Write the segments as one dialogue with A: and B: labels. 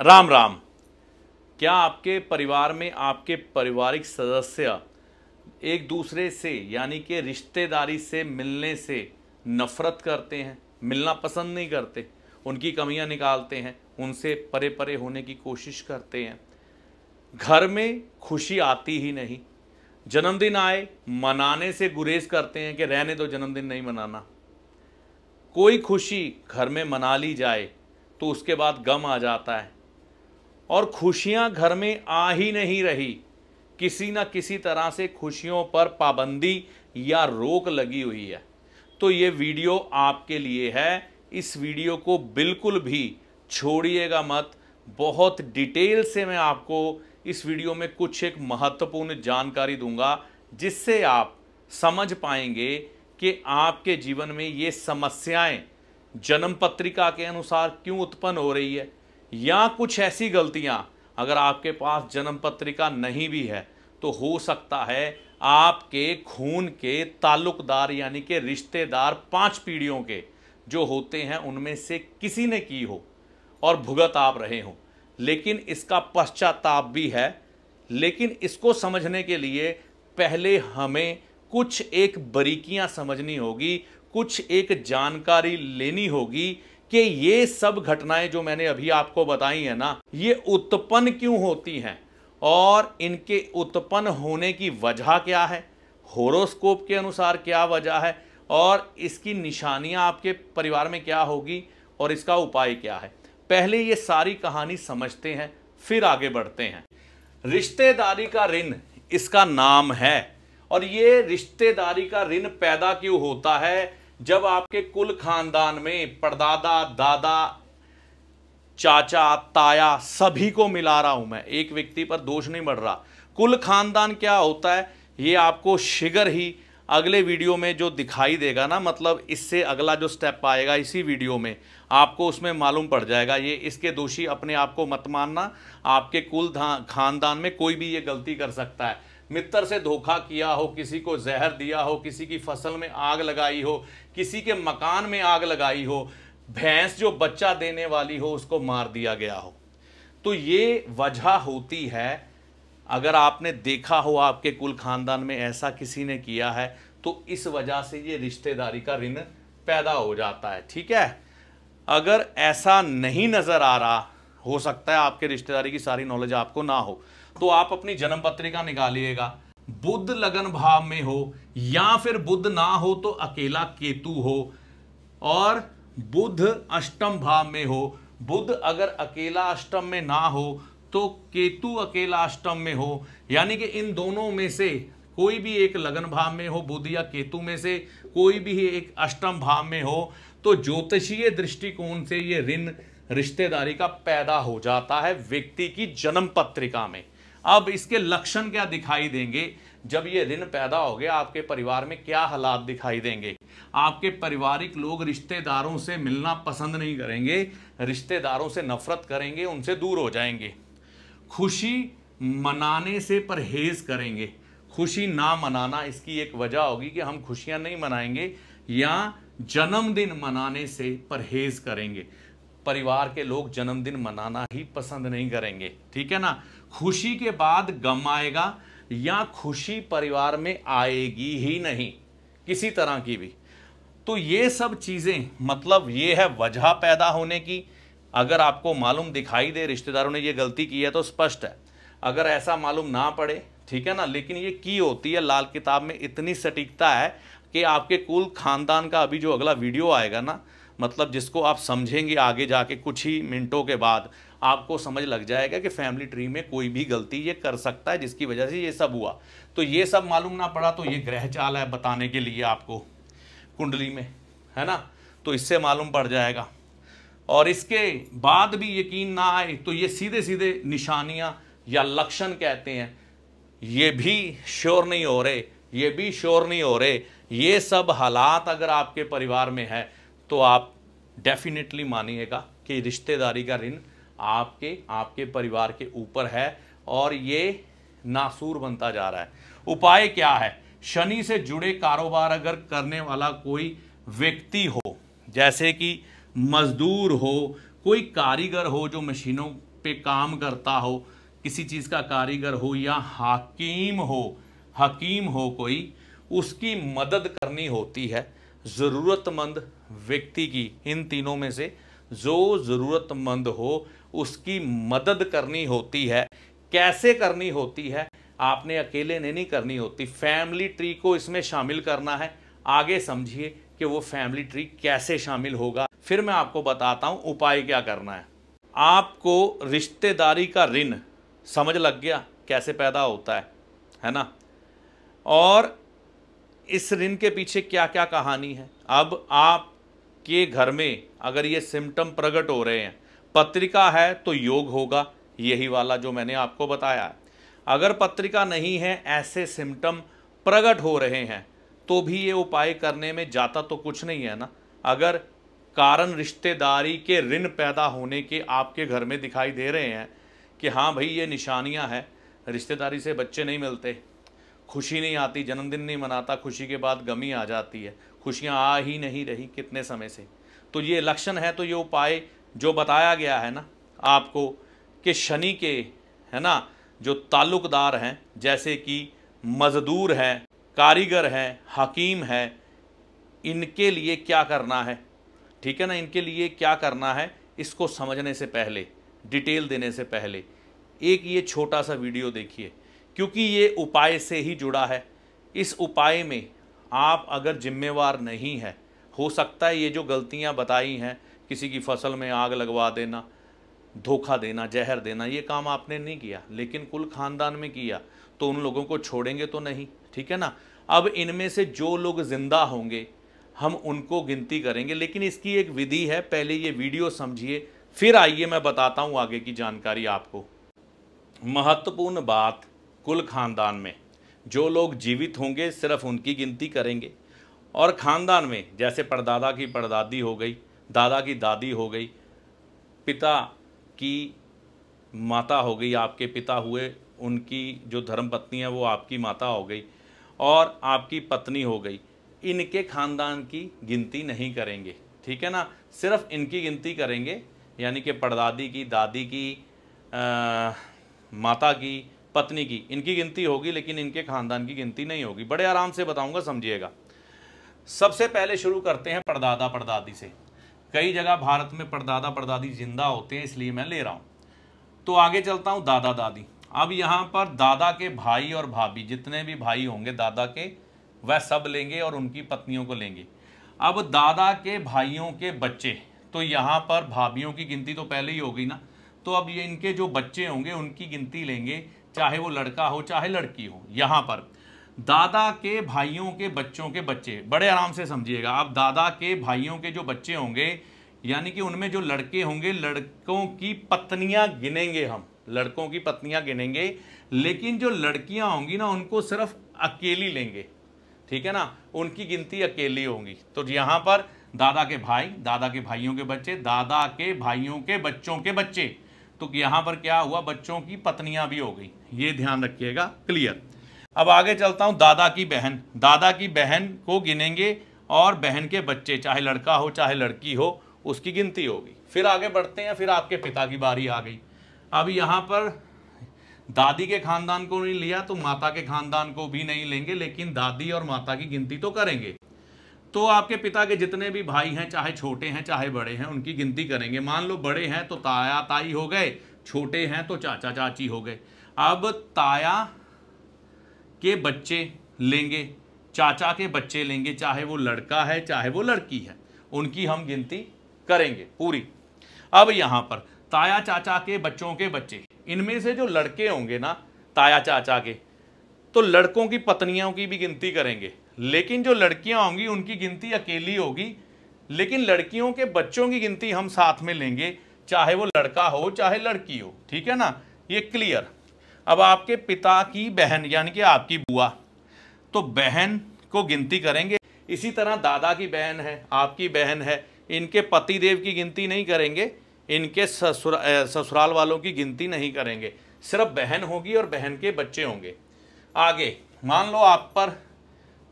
A: राम राम। क्या आपके परिवार में आपके पारिवारिक सदस्य एक दूसरे से यानी कि रिश्तेदारी से मिलने से नफरत करते हैं, मिलना पसंद नहीं करते, उनकी कमियां निकालते हैं, उनसे परे परे होने की कोशिश करते हैं, घर में खुशी आती ही नहीं, जन्मदिन आए मनाने से गुरेज करते हैं कि रहने दो, जन्मदिन नहीं मनाना, कोई खुशी घर में मना ली जाए तो उसके बाद गम आ जाता है और खुशियां घर में आ ही नहीं रही, किसी ना किसी तरह से खुशियों पर पाबंदी या रोक लगी हुई है। तो ये वीडियो आपके लिए है, इस वीडियो को बिल्कुल भी छोड़िएगा मत। बहुत डिटेल से मैं आपको इस वीडियो में कुछ एक महत्वपूर्ण जानकारी दूंगा जिससे आप समझ पाएंगे कि आपके जीवन में ये समस्याएं जन्म पत्रिका के अनुसार क्यों उत्पन्न हो रही है, या कुछ ऐसी गलतियां अगर आपके पास जन्म पत्रिका नहीं भी है तो हो सकता है आपके खून के ताल्लुकदार यानी कि रिश्तेदार 5 पीढ़ियों के जो होते हैं उनमें से किसी ने की हो और भुगत आप रहे हो, लेकिन इसका पश्चाताप भी है। लेकिन इसको समझने के लिए पहले हमें कुछ एक बारीकियां समझनी होगी, कुछ एक जानकारी लेनी होगी कि ये सब घटनाएं जो मैंने अभी आपको बताई है ना, ये उत्पन्न क्यों होती हैं और इनके उत्पन्न होने की वजह क्या है, होरोस्कोप के अनुसार क्या वजह है और इसकी निशानियां आपके परिवार में क्या होगी और इसका उपाय क्या है। पहले ये सारी कहानी समझते हैं, फिर आगे बढ़ते हैं। रिश्तेदारी का ऋण इसका नाम है, और ये रिश्तेदारी का ऋण पैदा क्यों होता है जब आपके कुल खानदान में परदादा, दादा, चाचा, ताया सभी को मिला रहा हूं मैं, एक व्यक्ति पर दोष नहीं बढ़ रहा। कुल खानदान क्या होता है ये आपको शीघ्र ही अगले वीडियो में जो दिखाई देगा ना, मतलब इससे अगला जो स्टेप आएगा इसी वीडियो में आपको उसमें मालूम पड़ जाएगा। ये इसके दोषी अपने आप को मत मानना, आपके कुल खानदान में कोई भी ये गलती कर सकता है। मित्र से धोखा किया हो, किसी को जहर दिया हो, किसी की फसल में आग लगाई हो, किसी के मकान में आग लगाई हो, भैंस जो बच्चा देने वाली हो उसको मार दिया गया हो, तो ये वजह होती है। अगर आपने देखा हो आपके कुल खानदान में ऐसा किसी ने किया है तो इस वजह से ये रिश्तेदारी का ऋण पैदा हो जाता है। ठीक है, अगर ऐसा नहीं नजर आ रहा, हो सकता है आपके रिश्तेदारी की सारी नॉलेज आपको ना हो, तो आप अपनी जन्म पत्रिका निकालिएगा। बुध लगन भाव में हो या फिर बुध ना हो तो अकेला केतु हो, और बुध अष्टम भाव में हो। बुध अगर अकेला अष्टम में ना हो तो केतु अकेला अष्टम में हो, यानी कि इन दोनों में से कोई भी एक लगन भाव में हो, बुध या केतु में से कोई भी एक अष्टम भाव में हो, तो ज्योतिषीय दृष्टिकोण से ये ऋण रिश्तेदारी का पैदा हो जाता है व्यक्ति की जन्म पत्रिका में। अब इसके लक्षण क्या दिखाई देंगे जब ये ऋण पैदा हो गया, आपके परिवार में क्या हालात दिखाई देंगे। आपके पारिवारिक लोग रिश्तेदारों से मिलना पसंद नहीं करेंगे, रिश्तेदारों से नफरत करेंगे, उनसे दूर हो जाएंगे। खुशी मनाने से परहेज करेंगे। खुशी ना मनाना इसकी एक वजह होगी कि हम खुशियां नहीं मनाएंगे, या जन्मदिन मनाने से परहेज करेंगे। परिवार के लोग जन्मदिन मनाना ही पसंद नहीं करेंगे, ठीक है ना। खुशी के बाद गम आएगा, या खुशी परिवार में आएगी ही नहीं किसी तरह की भी। तो ये सब चीजें, मतलब ये है वजह पैदा होने की। अगर आपको मालूम दिखाई दे रिश्तेदारों ने ये गलती की है तो स्पष्ट है। अगर ऐसा मालूम ना पड़े, ठीक है ना, लेकिन ये की होती है लाल किताब में इतनी सटीकता है कि आपके कुल खानदान का अभी जो अगला वीडियो आएगा ना, मतलब जिसको आप समझेंगे आगे जाके कुछ ही मिनटों के बाद, आपको समझ लग जाएगा कि फैमिली ट्री में कोई भी गलती ये कर सकता है जिसकी वजह से ये सब हुआ। तो ये सब मालूम ना पड़ा तो ये ग्रह चाल है बताने के लिए आपको कुंडली में, है ना, तो इससे मालूम पड़ जाएगा। और इसके बाद भी यकीन ना आए तो ये सीधे सीधे निशानियां या लक्षण कहते हैं, ये भी श्योर नहीं हो रहे, ये भी श्योर नहीं हो रहे, ये सब हालात अगर आपके परिवार में है तो आप डेफिनेटली मानिएगा कि रिश्तेदारी का ऋण आपके परिवार के ऊपर है और ये नासूर बनता जा रहा है। उपाय क्या है? शनि से जुड़े कारोबार अगर करने वाला कोई व्यक्ति हो, जैसे कि मजदूर हो, कोई कारीगर हो जो मशीनों पे काम करता हो, किसी चीज़ का कारीगर हो या हकीम हो कोई, उसकी मदद करनी होती है। ज़रूरतमंद व्यक्ति की, इन तीनों में से जो ज़रूरतमंद हो उसकी मदद करनी होती है। कैसे करनी होती है? आपने अकेले नहीं करनी होती, फैमिली ट्री को इसमें शामिल करना है। आगे समझिए कि वो फैमिली ट्री कैसे शामिल होगा, फिर मैं आपको बताता हूं उपाय क्या करना है। आपको रिश्तेदारी का ऋण समझ लग गया कैसे पैदा होता है ना, और इस ऋण के पीछे क्या क्या कहानी है। अब आपके घर में अगर ये सिम्टम प्रकट हो रहे हैं, पत्रिका है तो योग होगा, यही वाला जो मैंने आपको बताया है। अगर पत्रिका नहीं है, ऐसे सिम्टम प्रकट हो रहे हैं, तो भी ये उपाय करने में जाता तो कुछ नहीं है ना। अगर कारण रिश्तेदारी के ऋण पैदा होने के आपके घर में दिखाई दे रहे हैं कि हाँ भाई ये निशानियां हैं, रिश्तेदारी से बच्चे नहीं मिलते, खुशी नहीं आती, जन्मदिन नहीं मनाता, खुशी के बाद गमी आ जाती है, खुशियां आ ही नहीं रही कितने समय से, तो ये लक्षण है। तो ये उपाय जो बताया गया है ना आपको कि शनि के, है ना, जो ताल्लुकदार हैं, जैसे कि मजदूर हैं, कारीगर हैं, हकीम है, इनके लिए क्या करना है, ठीक है ना, इनके लिए क्या करना है, इसको समझने से पहले, डिटेल देने से पहले एक ये छोटा सा वीडियो देखिए, क्योंकि ये उपाय से ही जुड़ा है। इस उपाय में आप अगर जिम्मेवार नहीं है, हो सकता है ये जो गलतियां बताई हैं, किसी की फसल में आग लगवा देना, धोखा देना, जहर देना, ये काम आपने नहीं किया, लेकिन कुल खानदान में किया, तो उन लोगों को छोड़ेंगे तो नहीं, ठीक है ना। अब इनमें से जो लोग जिंदा होंगे हम उनको गिनती करेंगे, लेकिन इसकी एक विधि है। पहले ये वीडियो समझिए, फिर आइए मैं बताता हूं आगे की जानकारी आपको। महत्वपूर्ण बात, कुल खानदान में जो लोग जीवित होंगे सिर्फ उनकी गिनती करेंगे, और खानदान में जैसे परदादा की परदादी हो गई, दादा की दादी हो गई, पिता की माता हो गई, आपके पिता हुए, उनकी जो धर्मपत्नी है वो आपकी माता हो गई, और आपकी पत्नी हो गई, इनके खानदान की गिनती नहीं करेंगे, ठीक है ना। सिर्फ इनकी गिनती करेंगे, यानी कि परदादी की, दादी की, माता की, पत्नी की, इनकी गिनती होगी, लेकिन इनके खानदान की गिनती नहीं होगी। बड़े आराम से बताऊंगा, समझिएगा। सबसे पहले शुरू करते हैं परदादा परदादी से। कई जगह भारत में परदादा परदादी जिंदा होते हैं, इसलिए मैं ले रहा हूँ। तो आगे चलता हूँ दादा दादी। अब यहाँ पर दादा के भाई और भाभी, जितने भी भाई होंगे दादा के, वह सब लेंगे और उनकी पत्नियों को लेंगे। अब दादा के भाइयों के बच्चे, तो यहाँ पर भाभीियों की गिनती तो पहले ही हो गई ना, तो अब ये इनके जो बच्चे होंगे उनकी गिनती लेंगे, चाहे वो लड़का हो चाहे लड़की हो। यहाँ पर दादा के भाइयों के बच्चों के बच्चे, बड़े आराम से समझिएगा। अब दादा के भाइयों के जो बच्चे होंगे, यानी कि उनमें जो लड़के होंगे, लड़कों की पत्नियां गिनेंगे हम, लड़कों की पत्नियां गिनेंगे, लेकिन जो लड़कियां होंगी ना उनको सिर्फ अकेली लेंगे, ठीक है ना, उनकी गिनती अकेली होंगी। तो यहाँ पर दादा के भाई, दादा के भाइयों के बच्चे, दादा के भाइयों के बच्चों के बच्चे, तो यहाँ पर क्या हुआ, बच्चों की पत्नियां भी हो गई, ये ध्यान रखिएगा, क्लियर। अब आगे चलता हूं, दादा की बहन, दादा की बहन को गिनेंगे और बहन के बच्चे, चाहे लड़का हो चाहे लड़की हो, उसकी गिनती होगी। फिर आगे बढ़ते हैं, फिर आपके पिता की बारी आ गई। अब यहाँ पर दादी के खानदान को नहीं लिया तो माता के खानदान को भी नहीं लेंगे, लेकिन दादी और माता की गिनती तो करेंगे। तो आपके पिता के जितने भी भाई हैं, चाहे छोटे हैं चाहे बड़े हैं, उनकी गिनती करेंगे। मान लो बड़े हैं तो ताया ताई हो गए, छोटे हैं तो चाचा चाची हो गए। अब ताया के बच्चे लेंगे, चाचा के बच्चे लेंगे, चाहे वो लड़का है चाहे वो लड़की है, उनकी हम गिनती करेंगे पूरी। अब यहाँ पर ताया चाचा के बच्चों के बच्चे, इनमें से जो लड़के होंगे ना ताया चाचा के, तो लड़कों की पत्नियों की भी गिनती करेंगे, लेकिन जो लड़कियां होंगी उनकी गिनती अकेली होगी, लेकिन लड़कियों के बच्चों की गिनती हम साथ में लेंगे, चाहे वो लड़का हो चाहे लड़की हो, ठीक है ना, ये क्लियर। अब आपके पिता की बहन यानी कि आपकी बुआ, तो बहन को गिनती करेंगे। इसी तरह दादा की बहन है, आपकी बहन है, इनके पतिदेव की गिनती नहीं करेंगे, इनके ससुराल वालों की गिनती नहीं करेंगे, सिर्फ बहन होगी और बहन के बच्चे होंगे। आगे मान लो आप पर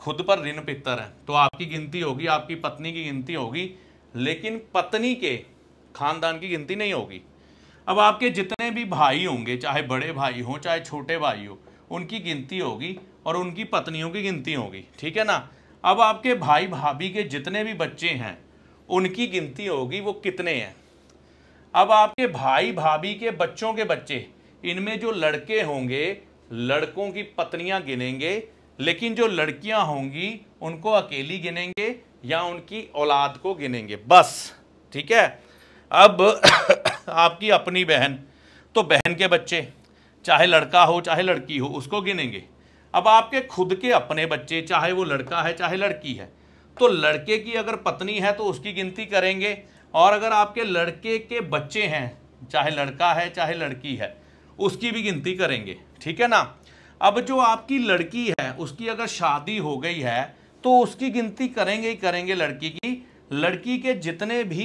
A: खुद पर ऋण पितर है, तो आपकी गिनती होगी, आपकी पत्नी की गिनती होगी, लेकिन पत्नी के खानदान की गिनती नहीं होगी। अब आपके जितने भी भाई होंगे, चाहे बड़े भाई हो चाहे छोटे भाई हो, उनकी गिनती होगी और उनकी पत्नियों की गिनती होगी, ठीक है ना। अब आपके भाई भाभी के जितने भी बच्चे हैं उनकी गिनती होगी, वो कितने हैं। अब आपके भाई भाभी के बच्चों के बच्चे, इनमें जो लड़के होंगे लड़कों की पत्नियां गिनेंगे, लेकिन जो लड़कियां होंगी उनको अकेली गिनेंगे या उनकी औलाद को गिनेंगे, बस, ठीक है। अब आपकी अपनी बहन, तो बहन के बच्चे, चाहे लड़का हो चाहे लड़की हो, उसको गिनेंगे। अब आपके खुद के अपने बच्चे, चाहे वो लड़का है चाहे लड़की है, तो लड़के की अगर पत्नी है तो उसकी गिनती करेंगे, और अगर आपके लड़के के बच्चे हैं, चाहे लड़का है चाहे लड़की है, उसकी भी गिनती करेंगे, ठीक है ना। अब जो आपकी लड़की है उसकी अगर शादी हो गई है तो उसकी गिनती करेंगे ही करेंगे लड़की की। लड़की के जितने भी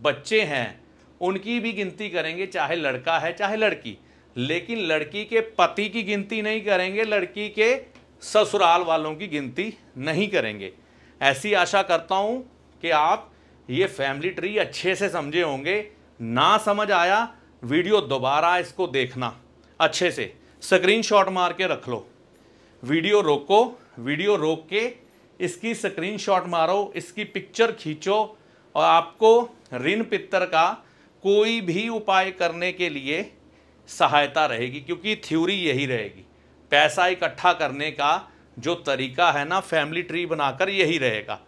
A: बच्चे हैं उनकी भी गिनती करेंगे, चाहे लड़का है चाहे लड़की, लेकिन लड़की के पति की गिनती नहीं करेंगे, लड़की के ससुराल वालों की गिनती नहीं करेंगे। ऐसी आशा करता हूं कि आप ये फैमिली ट्री अच्छे से समझे होंगे। ना समझ आया, वीडियो दोबारा इसको देखना अच्छे से, स्क्रीनशॉट मार के रख लो, वीडियो रोको, वीडियो रोक के इसकी स्क्रीनशॉट मारो, इसकी पिक्चर खींचो, और आपको ऋण पित्तर का कोई भी उपाय करने के लिए सहायता रहेगी, क्योंकि थ्योरी यही रहेगी। पैसा इकट्ठा करने का जो तरीका है ना, फैमिली ट्री बनाकर यही रहेगा,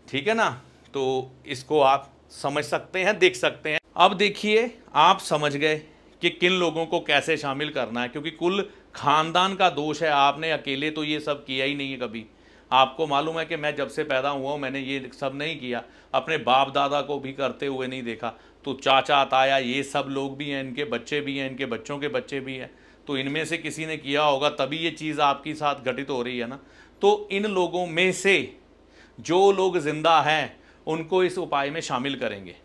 A: ठीक है ना। तो इसको आप समझ सकते हैं, देख सकते हैं। अब देखिए, आप समझ गए कि किन लोगों को कैसे शामिल करना है, क्योंकि कुल खानदान का दोष है। आपने अकेले तो ये सब किया ही नहीं है कभी। आपको मालूम है कि मैं जब से पैदा हुआ हूँ मैंने ये सब नहीं किया, अपने बाप दादा को भी करते हुए नहीं देखा। तो चाचा ताया ये सब लोग भी हैं, इनके बच्चे भी हैं, इनके बच्चों के बच्चे भी हैं, तो इनमें से किसी ने किया होगा, तभी ये चीज़ आपके साथ घटित हो रही है ना। तो इन लोगों में से जो लोग जिंदा हैं उनको इस उपाय में शामिल करेंगे।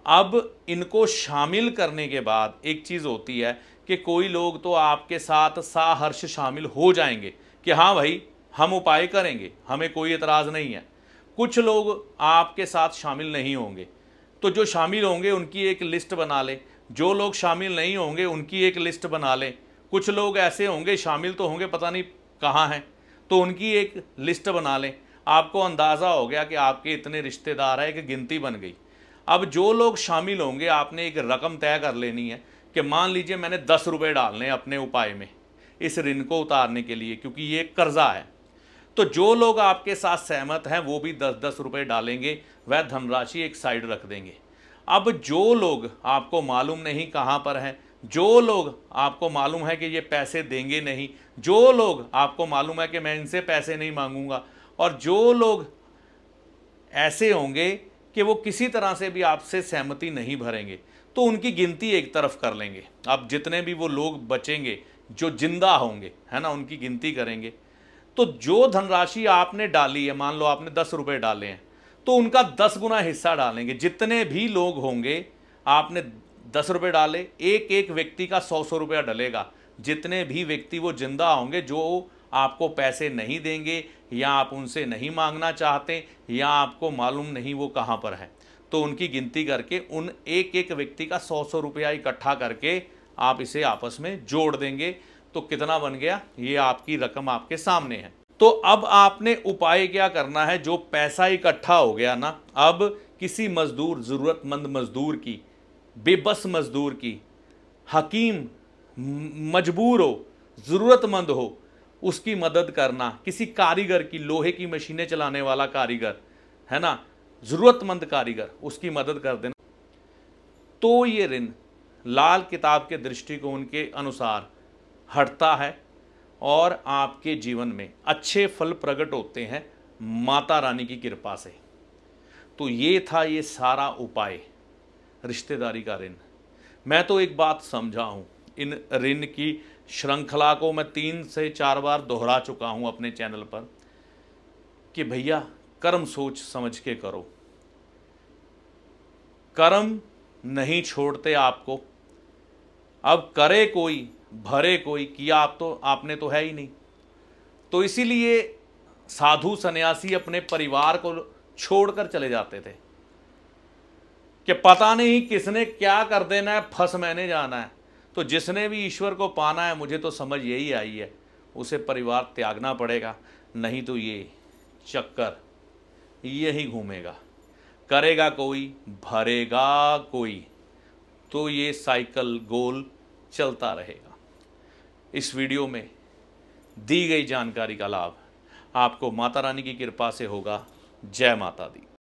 A: अब इनको शामिल करने के बाद एक चीज़ होती है कि कोई लोग तो आपके साथ सहर्ष शामिल हो जाएंगे कि हाँ भाई हम उपाय करेंगे, हमें कोई एतराज़ नहीं है। कुछ लोग आपके साथ शामिल नहीं होंगे, तो जो शामिल होंगे उनकी एक लिस्ट बना लें, जो लोग शामिल नहीं होंगे उनकी एक लिस्ट बना लें। कुछ लोग ऐसे होंगे शामिल तो होंगे पता नहीं कहाँ हैं, तो उनकी एक लिस्ट बना लें। आपको अंदाज़ा हो गया कि आपके इतने रिश्तेदार हैं, एक गिनती बन गई। अब जो लोग शामिल होंगे आपने एक रकम तय कर लेनी है कि मान लीजिए मैंने 10 रुपये डालने अपने उपाय में इस ऋण को उतारने के लिए, क्योंकि ये कर्जा है। तो जो लोग आपके साथ सहमत हैं वो भी 10-10 रुपये डालेंगे, वह धनराशि एक साइड रख देंगे। अब जो लोग आपको मालूम नहीं कहाँ पर हैं, जो लोग आपको मालूम है कि ये पैसे देंगे नहीं, जो लोग आपको मालूम है कि मैं इनसे पैसे नहीं मांगूंगा, और जो लोग ऐसे होंगे कि वो किसी तरह से भी आपसे सहमति नहीं भरेंगे, तो उनकी गिनती एक तरफ कर लेंगे। अब जितने भी वो लोग बचेंगे जो जिंदा होंगे, है ना, उनकी गिनती करेंगे। तो जो धनराशि आपने डाली है, मान लो आपने 10 रुपये डाले हैं, तो उनका 10 गुना हिस्सा डालेंगे। जितने भी लोग होंगे, आपने 10 रुपये डाले, एक एक व्यक्ति का 100-100 रुपया डलेगा। जितने भी व्यक्ति वो जिंदा होंगे जो आपको पैसे नहीं देंगे, या आप उनसे नहीं मांगना चाहते, या आपको मालूम नहीं वो कहाँ पर है, तो उनकी गिनती करके उन एक एक व्यक्ति का 100-100 रुपया इकट्ठा करके आप इसे आपस में जोड़ देंगे। तो कितना बन गया, ये आपकी रकम आपके सामने है। तो अब आपने उपाय क्या करना है, जो पैसा इकट्ठा हो गया ना, अब किसी मजदूर, जरूरतमंद मजदूर की, बेबस मजदूर की, हकीम मजबूर हो, जरूरतमंद हो, उसकी मदद करना। किसी कारीगर की, लोहे की मशीनें चलाने वाला कारीगर है ना, जरूरतमंद कारीगर, उसकी मदद कर देना। तो ये ऋण लाल किताब के दृष्टिकोण के अनुसार हटता है और आपके जीवन में अच्छे फल प्रकट होते हैं माता रानी की कृपा से। तो ये था ये सारा उपाय रिश्तेदारी का ऋण। मैं तो एक बात समझा हूँ, इन ऋण की श्रृंखला को मैं 3 से 4 बार दोहरा चुका हूँ अपने चैनल पर कि भैया कर्म सोच समझ के करो। कर्म नहीं छोड़ते आपको। अब करे कोई भरे कोई, किया आप तो आपने तो है ही नहीं। तो इसीलिए साधु सन्यासी अपने परिवार को छोड़कर चले जाते थे। कि पता नहीं किसने क्या कर देना है, फंस मैंने जाना है। तो जिसने भी ईश्वर को पाना है, मुझे तो समझ यही आई है, उसे परिवार त्यागना पड़ेगा, नहीं तो ये चक्कर यही घूमेगा। करेगा कोई, भरेगा कोई, तो ये साइकिल गोल चलता रहेगा। इस वीडियो में दी गई जानकारी का लाभ आपको माता रानी की कृपा से होगा। जय माता दी।